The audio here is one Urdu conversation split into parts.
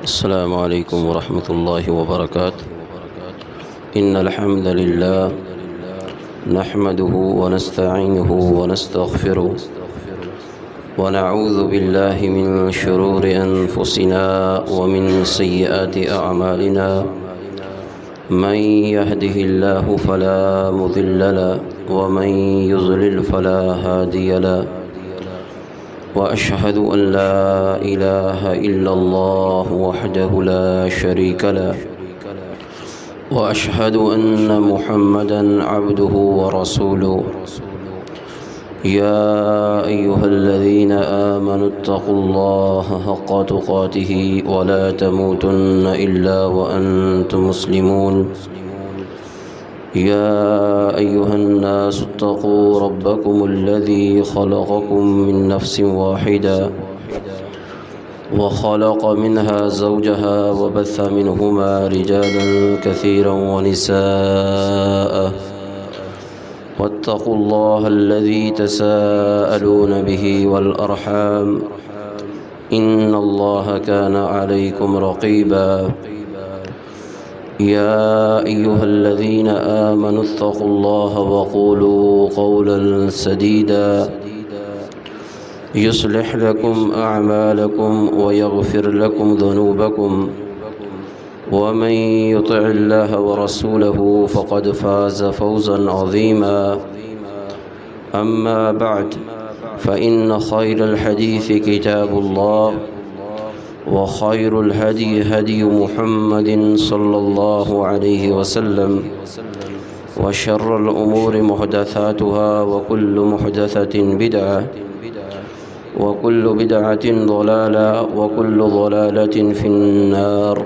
السلام عليكم ورحمة الله وبركاته. إن الحمد لله نحمده ونستعينه ونستغفره ونعوذ بالله من شرور أنفسنا ومن سيئات أعمالنا. من يهده الله فلا مضل له ومن يضلل فلا هادي له، وأشهد أن لا إله إلا الله وحده لا شريك له، وأشهد أن محمدًا عبده ورسوله. يا أيها الذين آمنوا اتقوا الله حق تقاته ولا تموتن إلا وأنتم مسلمون. يا أيها الناس اتقوا ربكم الذي خلقكم من نفس واحدة وخلق منها زوجها وبث منهما رجالا كثيرا ونساء، واتقوا الله الذي تساءلون به والأرحام إن الله كان عليكم رقيبا. يا أيها الذين آمنوا اتقوا الله وقولوا قولا سديدا يصلح لكم أعمالكم ويغفر لكم ذنوبكم، ومن يطع الله ورسوله فقد فاز فوزا عظيما. أما بعد، فإن خير الحديث كتاب الله، وخير الهدي هدي محمد صلى الله عليه وسلم، وشر الأمور محدثاتها، وكل محدثة بدعة، وكل بدعة ضلالة، وكل ضلالة في النار.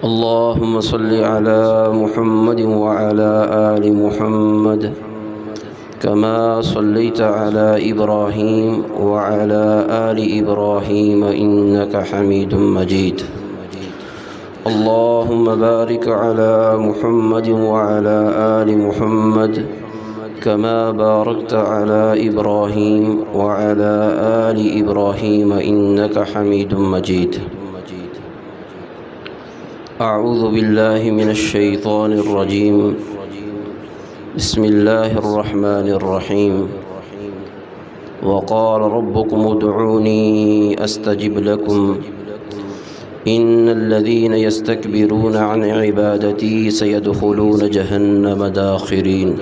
اللهم صل على محمد وعلى آل محمد كما صليت على إبراهيم وعلى آل إبراهيم إنك حميد مجيد. اللهم بارك على محمد وعلى آل محمد كما باركت على إبراهيم وعلى آل إبراهيم إنك حميد مجيد. أعوذ بالله من الشيطان الرجيم. بسم الله الرحمن الرحيم. وقال ربكم ادعوني أستجب لكم إن الذين يستكبرون عن عبادتي سيدخلون جهنم داخرين.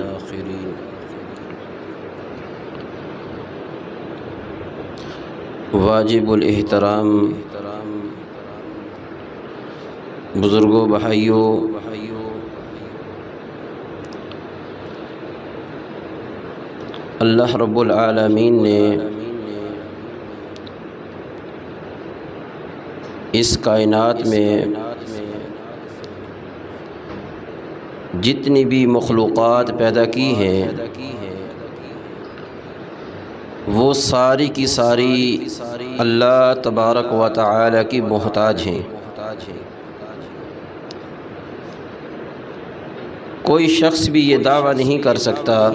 واجب الاحترام بزرگوں، بھائیوں، اللہ رب العالمین نے اس کائنات میں جتنی بھی مخلوقات پیدا کی ہیں وہ ساری کی ساری اللہ تبارک و تعالی کی محتاج ہیں۔ کوئی شخص بھی یہ دعویٰ نہیں کر سکتا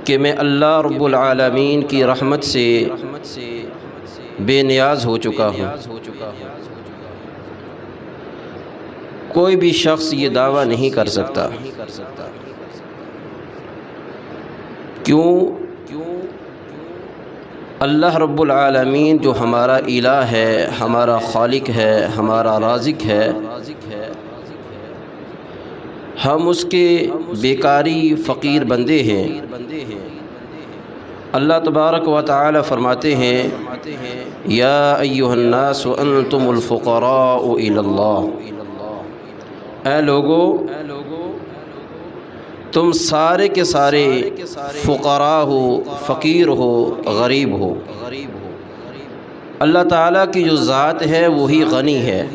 کہ میں اللہ رب العالمین کی رحمت سے بے نیاز ہو چکا ہوں۔ کوئی بھی شخص یہ دعویٰ نہیں کر سکتا۔ کیوں؟ اللہ رب العالمین جو ہمارا الہ ہے، ہمارا خالق ہے، ہمارا رازق ہے، ہم اس کے بیکاری فقیر بندے ہیں۔ اللہ تبارک و تعالی فرماتے ہیں یا ایھا الناس انتم الفقراء الی اللہ، اے لوگو تم سارے کے سارے فقراء ہو، فقیر ہو، غریب ہو۔ اللہ تعالیٰ کی جو ذات ہے وہی غنی ہے،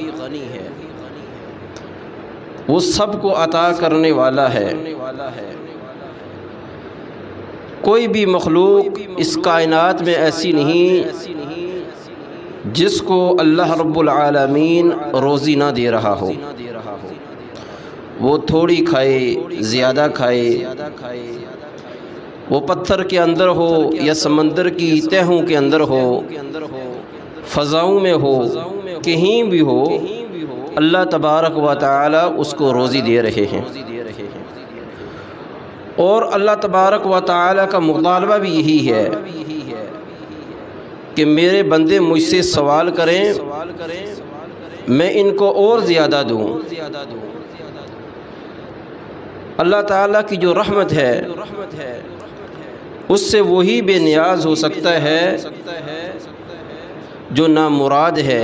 وہ سب کو عطا کرنے والا ہے۔ کوئی بھی مخلوق اس کائنات میں ایسی نہیں جس کو اللہ رب العالمین روزی نہ دے رہا ہو۔ وہ تھوڑی کھائے، زیادہ کھائے، وہ پتھر کے اندر ہو یا سمندر کی تہوں کے اندر ہو، فضاؤں میں ہو، کہیں بھی ہو، اللہ تبارک و تعالی اس کو روزی دے رہے ہیں۔ اور اللہ تبارک و تعالی کا مطالبہ بھی یہی ہے کہ میرے بندے مجھ سے سوال کریں، میں ان کو اور زیادہ دوں۔ اللہ تعالیٰ کی جو رحمت ہے اس سے وہی بے نیاز ہو سکتا ہے جو نامراد ہے،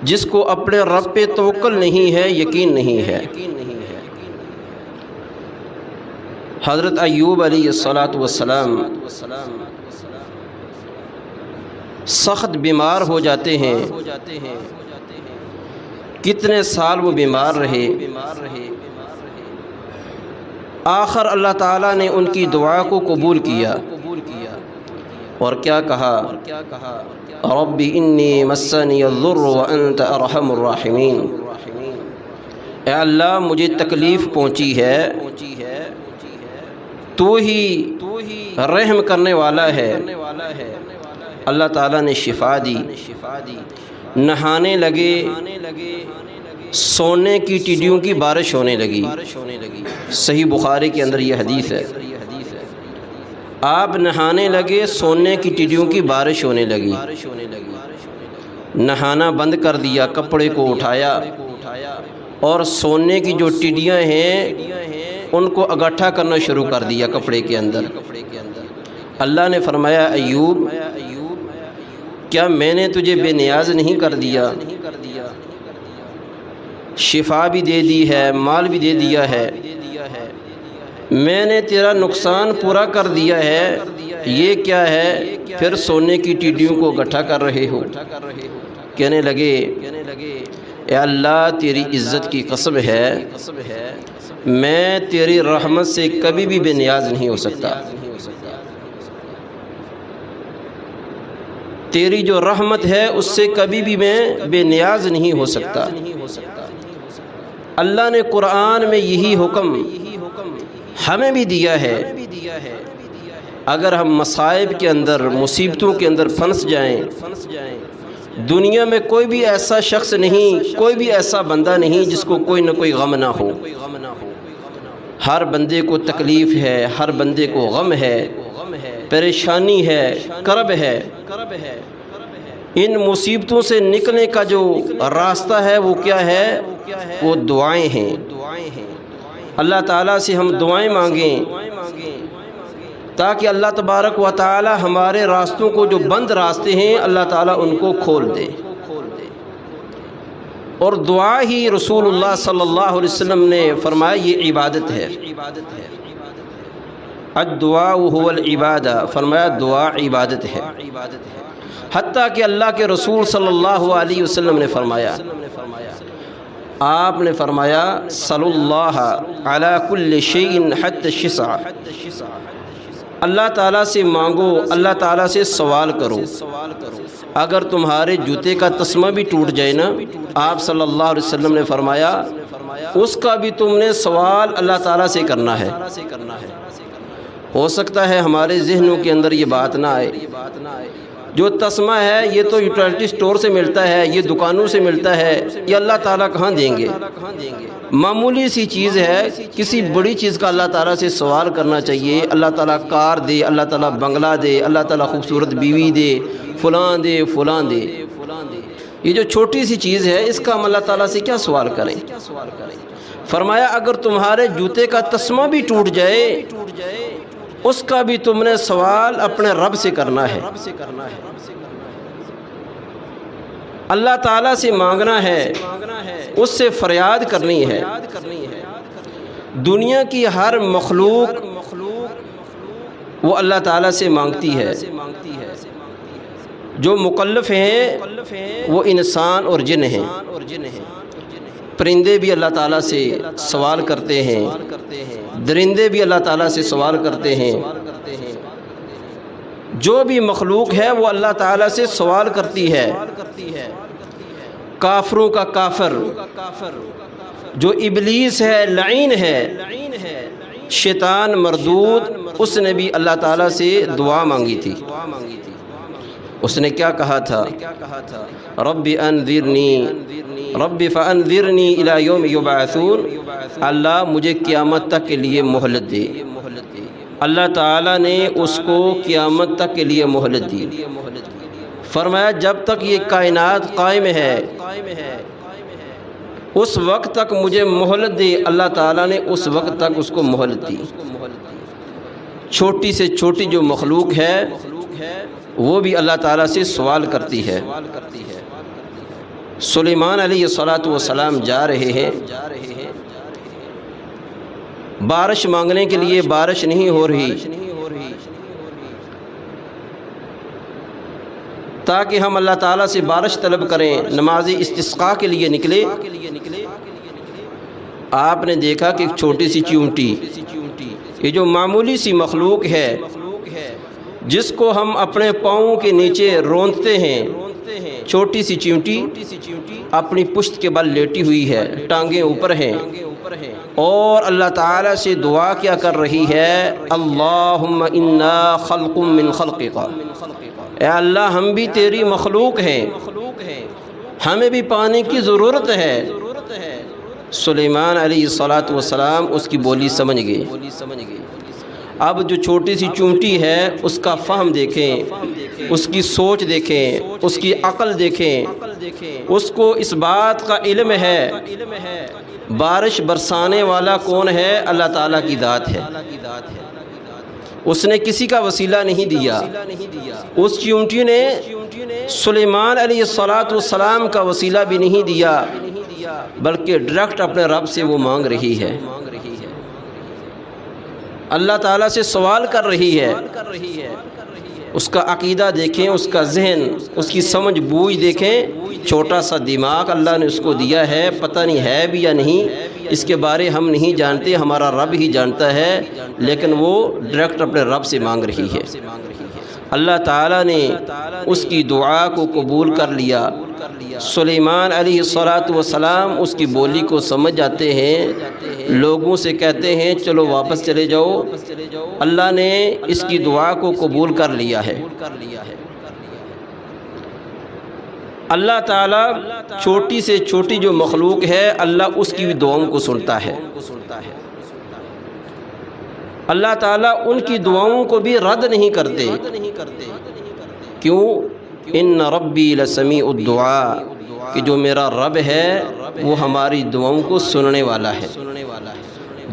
جس کو اپنے رب پہ توکل نہیں ہے، یقین نہیں ہے۔ حضرت ایوب علیہ السلام سخت بیمار ہو جاتے ہیں، کتنے سال وہ بیمار رہے، آخر اللہ تعالیٰ نے ان کی دعا کو قبول کیا اور کیا کہا؟ رب انی مسنی الضر وانت ارحم الراحمین، اے اللہ مجھے تکلیف پہنچی ہے، تو ہی رحم کرنے والا ہے۔ اللہ تعالیٰ نے شفا دی، نہانے لگے، سونے کی ٹڈیوں کی بارش ہونے لگی۔ صحیح بخاری کے اندر یہ حدیث ہے، آپ نہانے لگے، سونے کی ٹڈیوں کی بارش ہونے لگی۔ نہانا بند کر دیا، کپڑے کو اٹھایا اور سونے کی جو ٹڈیاں ہیں ان کو اکٹھا کرنا شروع کر دیا کپڑے کے اندر۔ اللہ نے فرمایا ایوب، کیا میں نے تجھے بے نیاز نہیں کر دیا؟ شفا بھی دے دی ہے، مال بھی دے دیا ہے، میں نے تیرا نقصان پورا کر دیا ہے، یہ کیا ہے؟ پھر سونے کی ٹڈیوں کو اکٹھا کر رہے ہو۔ کہنے لگے اے اللہ تیری عزت کی قسم ہے، میں تیری رحمت سے کبھی بھی بے نیاز نہیں ہو سکتا، تیری جو رحمت ہے اس سے کبھی بھی میں بے نیاز نہیں ہو سکتا۔ اللہ نے قرآن میں یہی حکم ہمیں بھی دیا ہے، اگر ہم مصائب کے اندر، مصیبتوں کے اندر پھنس جائیں، دنیا میں کوئی بھی ایسا شخص نہیں، کوئی بھی ایسا بندہ نہیں جس کو کوئی نہ کوئی غم نہ ہو۔ ہر بندے کو تکلیف ہے، ہر بندے کو غم ہے، پریشانی ہے، کرب ہے۔ ان مصیبتوں سے نکلنے کا جو راستہ ہے وہ کیا ہے؟ وہ دعائیں ہیں۔ اللہ تعالیٰ سے ہم دعائیں مانگیں تاکہ اللہ تبارک و تعالی ہمارے راستوں کو، جو بند راستے ہیں، اللہ تعالیٰ ان کو کھول دے۔ اور دعا ہی رسول اللہ صلی اللہ علیہ وسلم نے فرمایا یہ عبادت ہے۔ الدعاء هو العبادہ، فرمایا دعا عبادت ہے۔ حتیٰ کہ اللہ کے رسول صلی اللہ علیہ وسلم نے فرمایا، آپ نے فرمایا صلی اللہ علی کل شیء حتی الشسع، اللہ تعالیٰ سے مانگو، اللہ تعالیٰ سے سوال کرو۔ اگر تمہارے جوتے کا تسمہ بھی ٹوٹ جائے نا، آپ صلی اللہ علیہ وسلم نے فرمایا اس کا بھی تم نے سوال اللہ تعالیٰ سے کرنا ہے۔ ہو سکتا ہے ہمارے ذہنوں کے اندر یہ بات نہ آئے، جو تسمہ ہے یہ تو یوٹیلٹی سٹور سے ملتا ہے، یہ دکانوں سے ملتا ہے، یہ اللہ تعالیٰ کہاں دیں گے؟ معمولی سی چیز ہے، کسی بڑی چیز کا اللہ تعالیٰ سے سوال کرنا چاہیے۔ اللہ تعالیٰ کار دے، اللہ تعالیٰ بنگلہ دے، اللہ تعالیٰ خوبصورت بیوی دے، فلاں دے، فلاں دے۔ یہ جو چھوٹی سی چیز ہے اس کا ہم اللہ تعالیٰ سے کیا سوال کریں؟ فرمایا اگر تمہارے جوتے کا تسمہ بھی ٹوٹ جائے اس کا بھی تم نے سوال اپنے رب سے کرنا ہے، اللہ تعالیٰ سے مانگنا ہے، اس سے فریاد کرنی ہے۔ دنیا کی ہر مخلوق وہ اللہ تعالیٰ سے مانگتی ہے، جو مکلف ہیں وہ انسان اور جن ہیں۔ پرندے بھی اللہ تعالیٰ سے سوال کرتے ہیں، درندے بھی اللہ تعالیٰ سے سوال کرتے ہیں، جو بھی مخلوق ہے وہ اللہ تعالیٰ سے سوال کرتی ہے۔ کافروں کا کافر جو ابلیس ہے، لعین ہے، شیطان مردود، اس نے بھی اللہ تعالیٰ سے دعا مانگی تھی۔ اس نے کیا کہا تھا؟ رب انذرنی، رب فانذرنی الی یوم یبعثون، اللہ مجھے قیامت تک کے لیے مہلت دے۔ اللہ تعالیٰ نے اس کو قیامت تک کے لیے مہلت دی۔ فرمایا جب تک یہ کائنات قائم ہے اس وقت تک مجھے مہلت دے۔ اللہ تعالیٰ نے اس وقت تک اس کو مہلت دی۔ چھوٹی سے چھوٹی جو مخلوق ہے وہ بھی اللہ تعالیٰ سے سوال کرتی ہے۔ سلیمان علیہ السلام جا رہے ہیں، بارش مانگنے کے لیے، بارش نہیں ہو رہی، تاکہ ہم اللہ تعالیٰ سے بارش طلب کریں، نماز استسقاء کے لیے نکلے۔ آپ نے دیکھا کہ ایک چھوٹی سی چیونٹی، یہ جو معمولی سی مخلوق ہے جس کو ہم اپنے پاؤں کے نیچے روندتے ہیں، چھوٹی سی چیونٹی اپنی پشت کے بل لیٹی ہوئی ہے، ٹانگیں اوپر ہیں، اور اللہ تعالیٰ سے دعا کیا کر رہی ہے، اللہم انا خلق من خلقک، اے اللہ ہم بھی تیری مخلوق ہیں، ہمیں بھی پانی کی ضرورت ہے۔ سلیمان علیہ السلام اس کی بولی سمجھ گئے۔ اب جو چھوٹی سی چونٹی ہے اس کا فہم دیکھیں، اس کی سوچ دیکھیں، اس کی عقل دیکھیں، اس کو اس بات کا علم ہے بارش برسانے والا کون ہے؟ اللہ تعالیٰ کی ذات ہے۔ اس نے کسی کا وسیلہ نہیں دیا، اس چیونٹی نے سلیمان علیہ السلام کا وسیلہ بھی نہیں دیا، بلکہ ڈائریکٹ اپنے رب سے وہ مانگ رہی ہے، اللہ تعالیٰ سے سوال کر رہی ہے۔ اس کا عقیدہ دیکھیں، اس کا ذہن، اس کی سمجھ بوجھ دیکھیں، چھوٹا سا دماغ اللہ نے اس کو دیا ہے، پتہ نہیں ہے بھی یا نہیں، اس کے بارے ہم نہیں جانتے، ہمارا رب ہی جانتا ہے، لیکن وہ ڈائریکٹ اپنے رب سے مانگ رہی ہے۔ اللہ تعالیٰ نے اس کی دعا کو قبول کر لیا۔ سلیمان علیہ السلام اس کی بولی کو سمجھ جاتے ہیں، لوگوں سے کہتے ہیں چلو واپس چلے جاؤ، اللہ نے اس کی دعا کو قبول کر لیا ہے۔ اللہ تعالیٰ چھوٹی سے چھوٹی جو مخلوق ہے اللہ اس کی بھی دعاؤں کو سنتا ہے۔ اللہ تعالیٰ ان کی دعاؤں کو بھی رد نہیں کرتے۔ کیوں؟ ان ربی لسمیع الدعاء، کہ جو میرا رب ہے وہ ہماری دعاؤں کو سننے والا ہے۔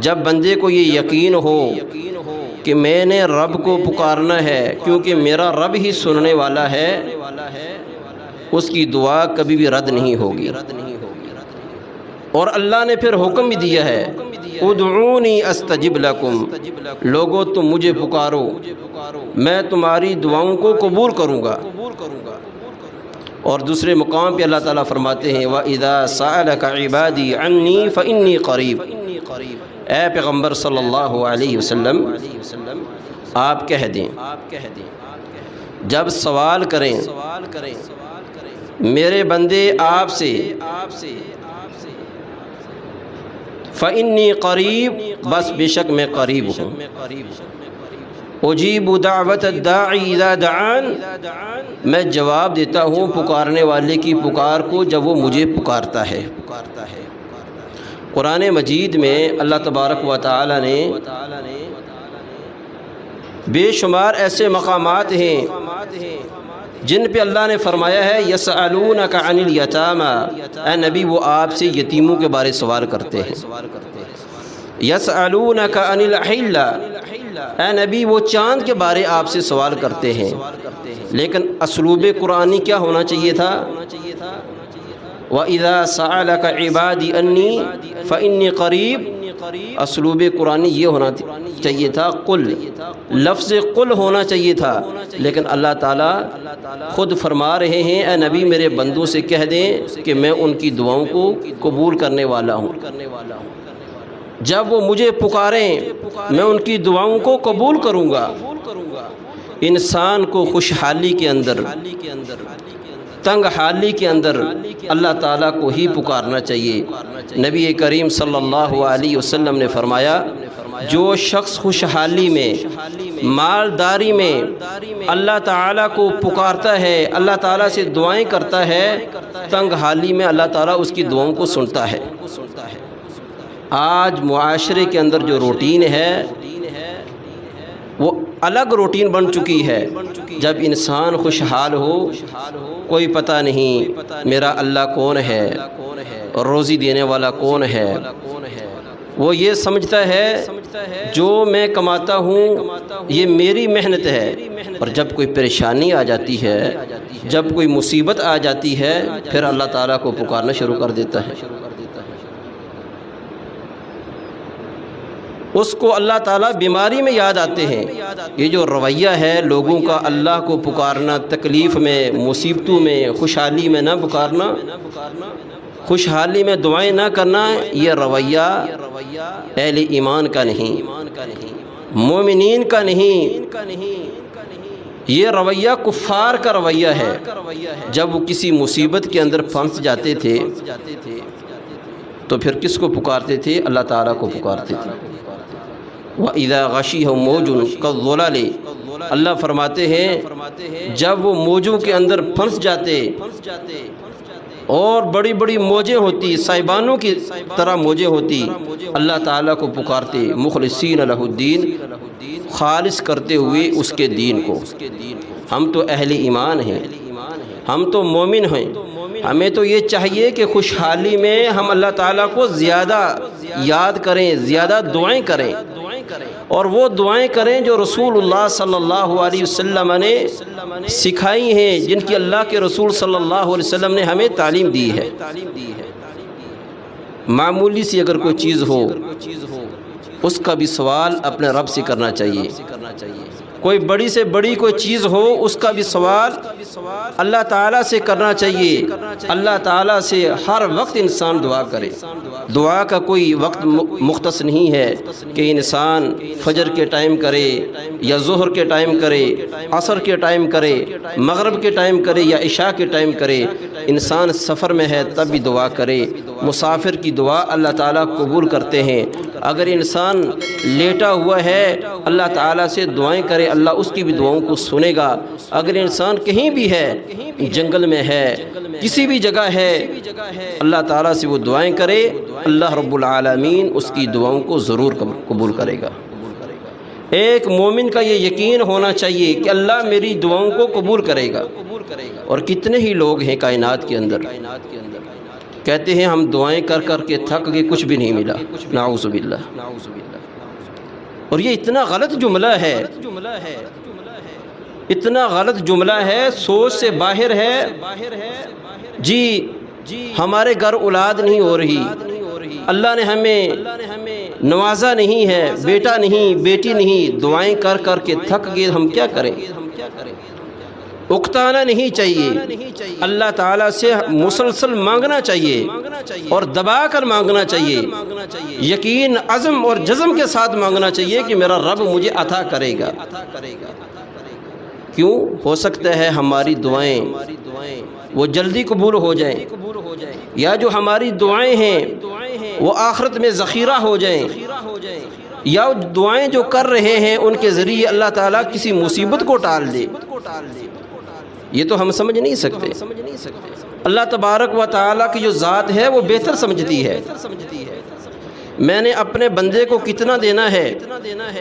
جب بندے کو یہ یقین ہو کہ میں نے رب کو پکارنا ہے کیونکہ میرا رب ہی سننے والا ہے، اس کی دعا کبھی بھی رد نہیں ہوگی۔ اور اللہ نے پھر حکم بھی دیا ہے، ادعونی استجب لکم، لوگو تم مجھے پکارو میں تمہاری دعاؤں کو قبول کروں گا۔ اور دوسرے مقام پہ اللہ تعالیٰ فرماتے ہیں وَإِذَا سَأَلَكَ عِبَادِي عَنِّي فَإِنِّي قَرِيب، اے پیغمبر صلی اللہ علیہ وسلم آپ کہہ دیں جب سوال کریں میرے بندے آپ سے، فَإِنِّي قَرِيب، بس بے شک میں قریب ہوں، اجیب دعوت الداعی اذا دعان، میں جواب دیتا ہوں پکارنے والے کی پکار کو جب وہ مجھے پکارتا ہے۔ قرآن مجید میں اللہ تبارک و تعالی نے بے شمار ایسے مقامات ہیں جن پہ اللہ نے فرمایا ہے یسألونک عن الیتامی، اے نبی وہ آپ سے یتیموں کے بارے سوال کرتے ہیں۔ یسألونک عن الحلہ، اے نبی وہ چاند کے بارے آپ سے سوال کرتے ہیں، لیکن اسلوب قرآنی کیا ہونا چاہیے تھا؟ وَإِذَا سَأَلَكَ عِبَادِي أَنِّي فَإِنِّي قَرِيب، اسلوب قرآنی یہ ہونا چاہیے تھا، قل، لفظ قل ہونا چاہیے تھا، لیکن اللہ تعالیٰ خود فرما رہے ہیں اے نبی میرے بندوں سے کہہ دیں کہ میں ان کی دعاؤں کو قبول کرنے والا ہوں، جب وہ مجھے پکاریں میں ان کی دعاؤں کو قبول کروں گا۔ انسان کو خوشحالی کے اندر، تنگ حالی کے اندر اللہ تعالیٰ کو ہی پکارنا چاہیے۔ نبی کریم صلی اللہ علیہ وسلم نے فرمایا جو شخص خوشحالی میں مالداری میں اللہ تعالیٰ کو پکارتا ہے، اللہ تعالیٰ سے دعائیں کرتا ہے، تنگ حالی میں اللہ تعالیٰ اس کی دعاؤں کو سنتا ہے۔ آج معاشرے کے اندر جو روٹین ہے وہ الگ روٹین بن چکی ہے۔ جب انسان خوشحال ہو، کوئی پتہ نہیں میرا اللہ کون ہے، روزی دینے والا کون ہے، وہ یہ سمجھتا ہے جو میں کماتا ہوں یہ میری محنت ہے، اور جب کوئی پریشانی آ جاتی ہے، جب کوئی مصیبت آ جاتی ہے، پھر اللہ تعالیٰ کو پکارنا شروع کر دیتا ہے۔ اس کو اللہ تعالیٰ بیماری میں یاد آتے ہیں۔ یہ جو رویہ ہے لوگوں کا اللہ کو پکارنا، تکلیف میں، مصیبتوں میں، خوشحالی میں نہ پکارنا، خوشحالی میں دعائیں نہ کرنا، یہ رویہ اہل ایمان کا نہیں، مومنین کا نہیں، یہ رویہ کفار کا رویہ ہے۔ جب وہ کسی مصیبت کے اندر پھنس جاتے تھے تو پھر کس کو پکارتے تھے؟ اللہ تعالیٰ کو پکارتے تھے۔ وَإِذَا غَشِيَهُم مَوْجٌ كَالظُّلَالِ، اللہ فرماتے ہیں جب وہ موجوں کے اندر پھنس جاتے اور بڑی بڑی موجیں ہوتی، سائبانوں کی طرح موجیں ہوتی، اللہ تعالیٰ کو پکارتے، مخلصین لہ الدین، خالص کرتے ہوئے اس کے دین کو۔ ہم تو اہل ایمان ہیں، ہم تو مومن ہیں، ہمیں تو یہ چاہیے کہ خوشحالی میں ہم اللہ تعالیٰ کو زیادہ یاد کریں، زیادہ دعائیں کریں، اور وہ دعائیں کریں جو رسول اللہ صلی اللہ علیہ وسلم نے سکھائی ہیں، جن کی اللہ کے رسول صلی اللہ علیہ وسلم نے ہمیں تعلیم دی ہے۔ معمولی سی اگر کوئی چیز ہو اس کا بھی سوال اپنے رب سے کرنا چاہیے، کوئی بڑی سے بڑی کوئی چیز ہو اس کا بھی سوال اللہ تعالیٰ سے کرنا چاہیے۔ اللہ تعالیٰ سے ہر وقت انسان دعا کرے۔ دعا کا کوئی وقت مختص نہیں ہے کہ انسان فجر کے ٹائم کرے یا ظہر کے ٹائم کرے، عصر کے ٹائم کرے، مغرب کے ٹائم کرے یا عشاء کے ٹائم کرے۔ انسان سفر میں ہے تب بھی دعا کرے۔ مسافر کی دعا اللہ تعالیٰ قبول کرتے ہیں۔ اگر انسان لیٹا ہوا ہے اللہ تعالیٰ سے دعائیں کرے، اللہ اس کی بھی دعاؤں کو سنے گا۔ اگر انسان کہیں بھی ہے، جنگل میں ہے، کسی بھی جگہ ہے، اللہ تعالیٰ سے وہ دعائیں کرے، اللہ رب العالمین اس کی دعاؤں کو ضرور قبول کرے گا۔ ایک مومن کا یہ یقین ہونا چاہیے کہ اللہ میری دعاؤں کو قبول کرے گا۔ اور کتنے ہی لوگ ہیں کائنات کے اندر کہتے ہیں ہم دعائیں کر کر کے تھک گئے، کچھ بھی نہیں ملا، نعوذ باللہ۔ اور یہ اتنا غلط جملہ ہے، اتنا غلط جملہ ہے، سوچ سے باہر ہے۔ جی ہمارے گھر اولاد نہیں ہو رہی، اللہ نے ہمیں نوازا نہیں ہے، بیٹا نہیں، بیٹی نہیں، دعائیں کر کر کے تھک گئے، ہم کیا کریں؟ اکتانا نہیں چاہیے، اللہ تعالیٰ سے مسلسل مانگنا چاہیے اور دبا کر مانگنا چاہیے، یقین، عزم اور جزم کے ساتھ مانگنا چاہیے کہ میرا رب مجھے عطا کرے گا۔ کیوں؟ ہو سکتا ہے ہماری دعائیں وہ جلدی قبول ہو جائیں، یا جو ہماری دعائیں ہیں وہ آخرت میں ذخیرہ ہو جائیں، یا دعائیں جو کر رہے ہیں ان کے ذریعے اللہ تعالیٰ کسی مصیبت کو ٹال دے۔ یہ تو ہم سمجھ نہیں سکتے۔ اللہ تبارک و تعالیٰ کی جو ذات ہے وہ بہتر سمجھتی ہے۔ میں نے اپنے بندے کو کتنا دینا ہے،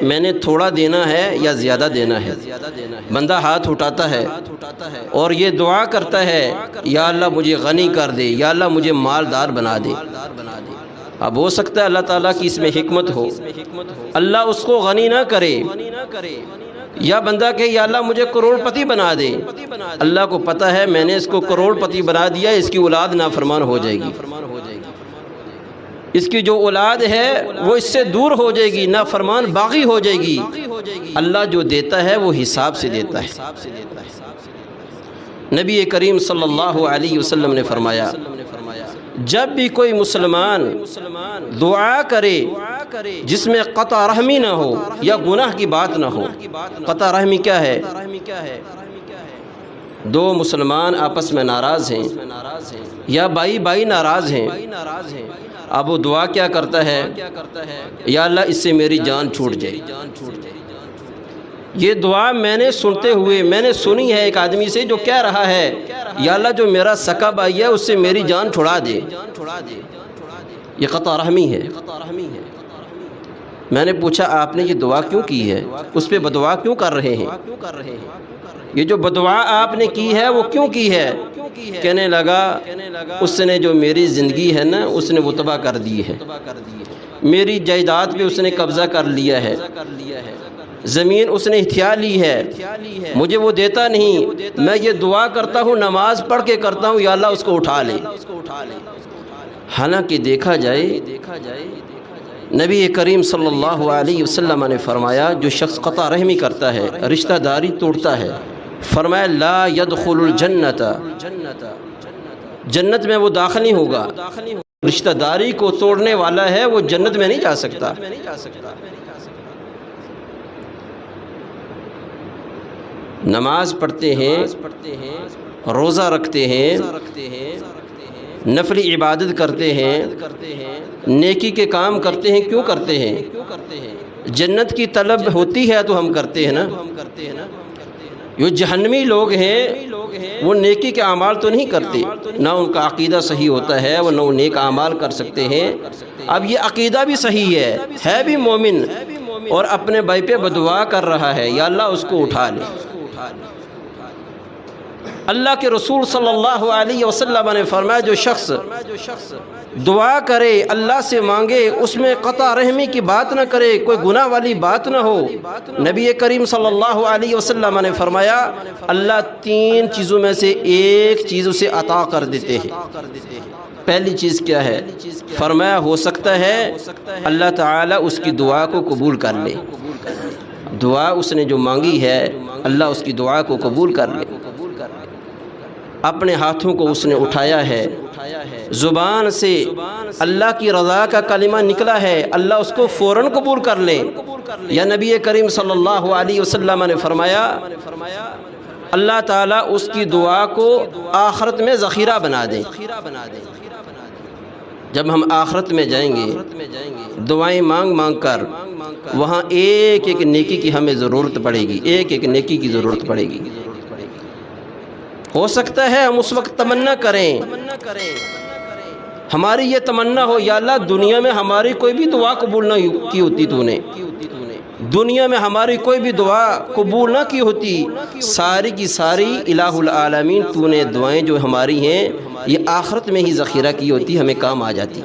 میں نے تھوڑا دینا ہے یا زیادہ دینا ہے؟ بندہ ہاتھ اٹھاتا ہے اور یہ دعا کرتا ہے یا اللہ مجھے غنی کر دے، یا اللہ مجھے مالدار بنا دے۔ اب ہو سکتا ہے اللہ تعالیٰ کی اس میں حکمت ہو، اللہ اس کو غنی نہ کرے، یا بندہ کہ یا اللہ مجھے کروڑ پتی بنا دے۔ اللہ کو پتہ ہے میں نے اس کو کروڑ پتی بنا دیا، اس کی اولاد نافرمان ہو جائے گی، اس کی جو اولاد ہے وہ اس سے دور ہو جائے گی، نافرمان باغی ہو جائے گی۔ اللہ جو دیتا ہے وہ حساب سے دیتا ہے۔ نبی کریم صلی اللہ علیہ وسلم نے فرمایا جب بھی کوئی مسلمان دعا کرے جس میں قطع رحمی نہ ہو یا گناہ کی بات نہ ہو۔ قطع رحمی کیا ہے؟ دو مسلمان آپس میں ناراض ہیں یا بھائی بھائی ناراض ہیں، اب وہ دعا کیا کرتا ہے؟ یا اللہ اس سے میری جان چھوٹ جائے۔ یہ دعا میں نے سنتے ہوئے میں نے سنی ہے ایک آدمی سے جو کہہ رہا ہے یا اللہ جو میرا سکا بھائی ہے اس سے میری جان چھڑا دے۔ یہ قطع رحمی ہے۔ میں نے پوچھا آپ نے یہ دعا کیوں کی ہے؟ اس پہ بدعا کیوں کر رہے ہیں؟ یہ جو بدعا آپ نے کی ہے وہ کیوں کی ہے؟ کہنے لگا اس نے جو میری زندگی ہے نا اس نے وہ تباہ کر دی ہے، میری جائیداد پہ اس نے قبضہ کر لیا ہے، زمین اس نے ہتھیا لی ہے، مجھے وہ دیتا نہیں۔ میں یہ دعا کرتا ہوں، نماز پڑھ کے کرتا ہوں، یا اللہ اس کو اٹھا لے۔ حالانکہ دیکھا جائے نبی کریم صلی اللہ علیہ وسلم نے فرمایا جو شخص قطع رحمی کرتا ہے، رشتہ داری توڑتا ہے، فرمایا لا يدخل الجنت، جنت میں وہ داخل نہیں ہوگا۔ رشتہ داری کو توڑنے والا ہے وہ جنت میں نہیں جا سکتا۔ نماز پڑھتے ہیں، روزہ رکھتے ہیں، نفلی عبادت کرتے ہیں، نیکی کے کام کرتے ہیں، کیوں کرتے ہیں؟ جنت کی طلب ہوتی ہے تو ہم کرتے ہیں نا۔ جو جہنمی لوگ ہیں وہ نیکی کے اعمال تو نہیں کرتے، نہ ان کا عقیدہ صحیح ہوتا ہے، وہ نہ وہ نیک اعمال کر سکتے ہیں۔ اب یہ عقیدہ بھی صحیح ہے بھی مومن، اور اپنے بھائی پہ بدعا کر رہا ہے یا اللہ اس کو اٹھا لے۔ اللہ کے رسول صلی اللہ علیہ وسلم نے فرمایا جو شخص دعا کرے، اللہ سے مانگے، اس میں قطع رحمی کی بات نہ کرے، کوئی گناہ والی بات نہ ہو، نبی کریم صلی اللہ علیہ وسلم نے فرمایا اللہ تین چیزوں میں سے ایک چیز اسے عطا کر دیتے ہیں۔ پہلی چیز کیا ہے؟ فرمایا ہو سکتا ہے اللہ تعالیٰ اس کی دعا کو قبول کر لے، دعا اس نے جو مانگی ہے اللہ اس کی دعا کو قبول کر لے۔ اپنے ہاتھوں کو اس نے اٹھایا ہے، زبان سے اللہ کی رضا کا کلمہ نکلا ہے، اللہ اس کو فوراً قبول کر لے۔ یا نبی کریم صلی اللہ علیہ وسلم نے فرمایا اللہ تعالیٰ اس کی دعا کو آخرت میں ذخیرہ بنا دے۔ جب ہم آخرت میں جائیں گے دعائیں مانگ مانگ کر، وہاں ایک ایک نیکی کی ہمیں ضرورت پڑے گی، ایک ایک نیکی کی ضرورت پڑے گی۔ ہو سکتا ہے ہم اس وقت تمنا کریں، ہماری یہ تمنا ہو یا اللہ دنیا میں ہماری کوئی بھی دعا قبول نہ کی ہوتی، تو نے دنیا میں ہماری کوئی بھی دعا قبول نہ کی ہوتی، ساری کی ساری الہ العالمین تو نے دعائیں جو ہماری ہیں یہ آخرت میں ہی ذخیرہ کی ہوتی، ہمیں کام آ جاتی۔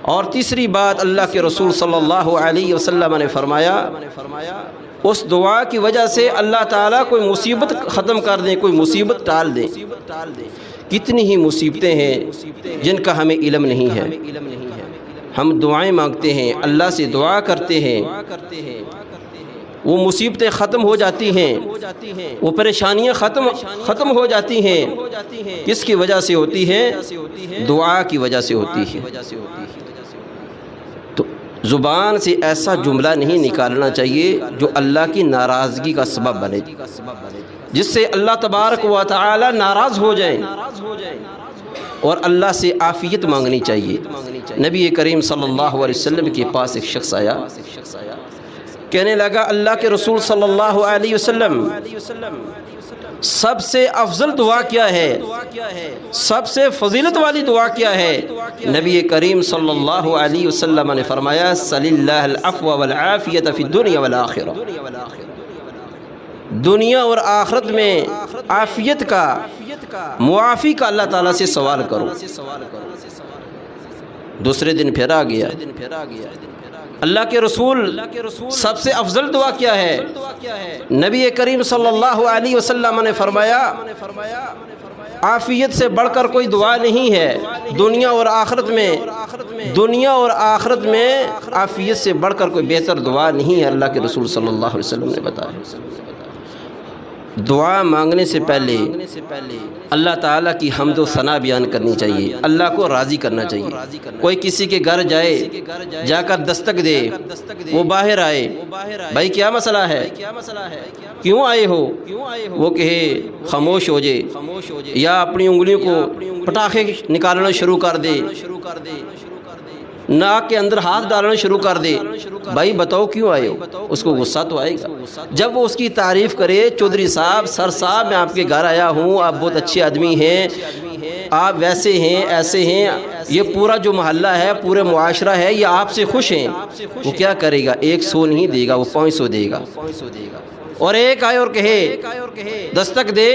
اور تیسری بات اللہ کے رسول صلی اللہ علیہ وسلم نے فرمایا اس دعا کی وجہ سے اللہ تعالیٰ کوئی مصیبت ختم کر دیں، کوئی مصیبت ٹال دیں۔ کتنی ہی مصیبتیں ہیں جن کا ہمیں علم نہیں ہے، ہم دعائیں مانگتے ہیں، اللہ سے دعا کرتے ہیں، وہ مصیبتیں ختم ہو جاتی ہیں، وہ پریشانیاں ختم ہو جاتی ہیں۔ کس کی وجہ سے ہوتی ہے؟ دعا کی وجہ سے ہوتی ہے۔ تو زبان سے ایسا جملہ نہیں نکالنا چاہیے جو اللہ کی ناراضگی کا سبب بنے، جس سے اللہ تبارک و تعالی ناراض ہو جائیں، اور اللہ سے عافیت مانگنی چاہیے۔ نبی کریم صلی اللہ علیہ وسلم کے پاس ایک شخص آیا، کہنے لگا اللہ کے رسول صلی اللہ علیہ وسلم سب سے افضل دعا کیا ہے، سب سے فضیلت والی دعا کیا ہے؟ نبی کریم صلی اللہ علیہ وسلم نے فرمایا صلی اللہ العفو والعافیت فی الدنیا والآخرہ، دنیا اور آخرت میں عافیت کا، معافی کا اللہ تعالیٰ سے سوال کرو۔ دوسرے دن پھر آ گیا، اللہ کے رسول سب سے افضل دعا کیا ہے؟ نبی کریم صلی اللہ علیہ وسلم نے فرمایا عافیت سے بڑھ کر کوئی دعا نہیں ہے دنیا اور آخرت میں، دنیا اور آخرت میں عافیت سے بڑھ کر کوئی بہتر دعا نہیں ہے، اللہ کے رسول صلی اللہ علیہ وسلم نے بتایا۔ دعا مانگنے سے پہلے اللہ تعالیٰ کی حمد و ثنا بیان کرنی چاہیے، اللہ کو راضی کرنا چاہیے۔ کوئی کسی کے گھر جائے، جا کر دستک دے، وہ باہر آئے، بھائی کیا مسئلہ ہے، کیوں آئے ہو، وہ کہے خاموش ہو جائے، یا اپنی انگلیوں کو پٹاخے نکالنا شروع کر دے، ناک کے اندر ہاتھ ڈالنا شروع کر دے، بھائی بتاؤ کیوں آئے ہو، اس کو غصہ تو آئے گا۔ جب وہ اس کی تعریف کرے، چودھری صاحب، سر صاحب، میں آپ کے گھر آیا ہوں، آپ بہت اچھے آدمی ہیں، آپ ویسے ہیں ایسے ہیں، یہ پورا جو محلہ ہے، پورے معاشرہ ہے، یہ آپ سے خوش ہیں، وہ کیا کرے گا؟ 100 نہیں دے گا، وہ 500 دے گا۔ اور ایک آئے اور کہے دستک دے،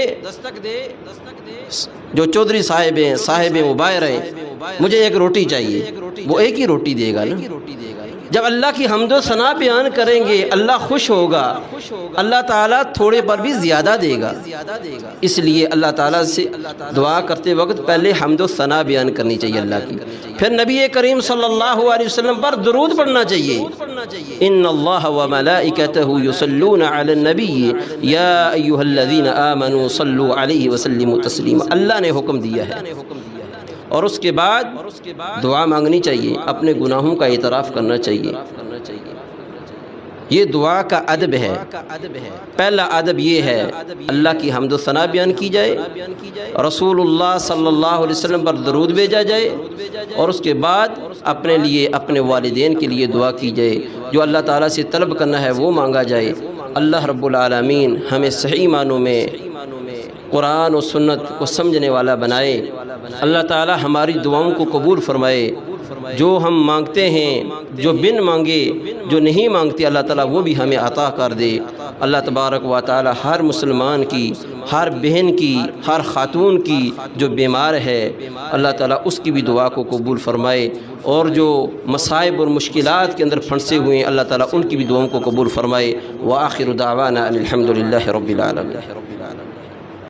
جو چودھری صاحب ہیں وہ باہر ہیں، مجھے ایک روٹی چاہیے، وہ ایک ہی روٹی دے گا نا۔ جب اللہ کی حمد و ثنا بیان کریں گے، اللہ خوش ہوگا، اللہ تعالیٰ تھوڑے پر بھی زیادہ دے گا۔ اس لیے اللہ تعالیٰ سے دعا کرتے وقت پہلے حمد و ثنا بیان کرنی چاہیے اللہ کی، پھر نبی کریم صلی اللہ علیہ وسلم پر درود پڑھنا چاہیے۔ ان اللہ وملائکتہ یصلون علی النبی یا ایھا الذین آمنوا صلوا علیہ وسلموا تسلیما، اللہ نے حکم دیا ہے۔ اور اس کے بعد دعا مانگنی چاہیے، اپنے گناہوں کا اعتراف کرنا چاہیے، یہ دعا کا ادب ہے۔ پہلا ادب یہ ہے اللہ کی حمد و ثنا بیان کی جائے، رسول اللہ صلی اللہ علیہ وسلم پر درود بھیجا جائے، اور اس کے بعد اپنے لیے، اپنے والدین کے لیے دعا کی جائے، جو اللہ تعالیٰ سے طلب کرنا ہے وہ مانگا جائے۔ اللہ رب العالمین ہمیں صحیح معنوں میں قرآن و سنت کو سمجھنے والا بنائے۔ اللہ تعالیٰ ہماری دعاؤں کو قبول فرمائے، جو ہم مانگتے ہیں، جو بن مانگے، جو نہیں مانگتے، اللہ تعالیٰ وہ بھی ہمیں عطا کر دے۔ اللہ تبارک و تعالیٰ ہر مسلمان کی، ہر بہن کی، ہر خاتون کی جو بیمار ہے، اللہ تعالیٰ اس کی بھی دعا کو قبول فرمائے، اور جو مصائب اور مشکلات کے اندر پھنسے ہوئے ہیں، اللہ تعالیٰ ان کی بھی دعاؤں کو قبول فرمائے۔ وآخر دعوانا ان الحمد للہ رب العالمین۔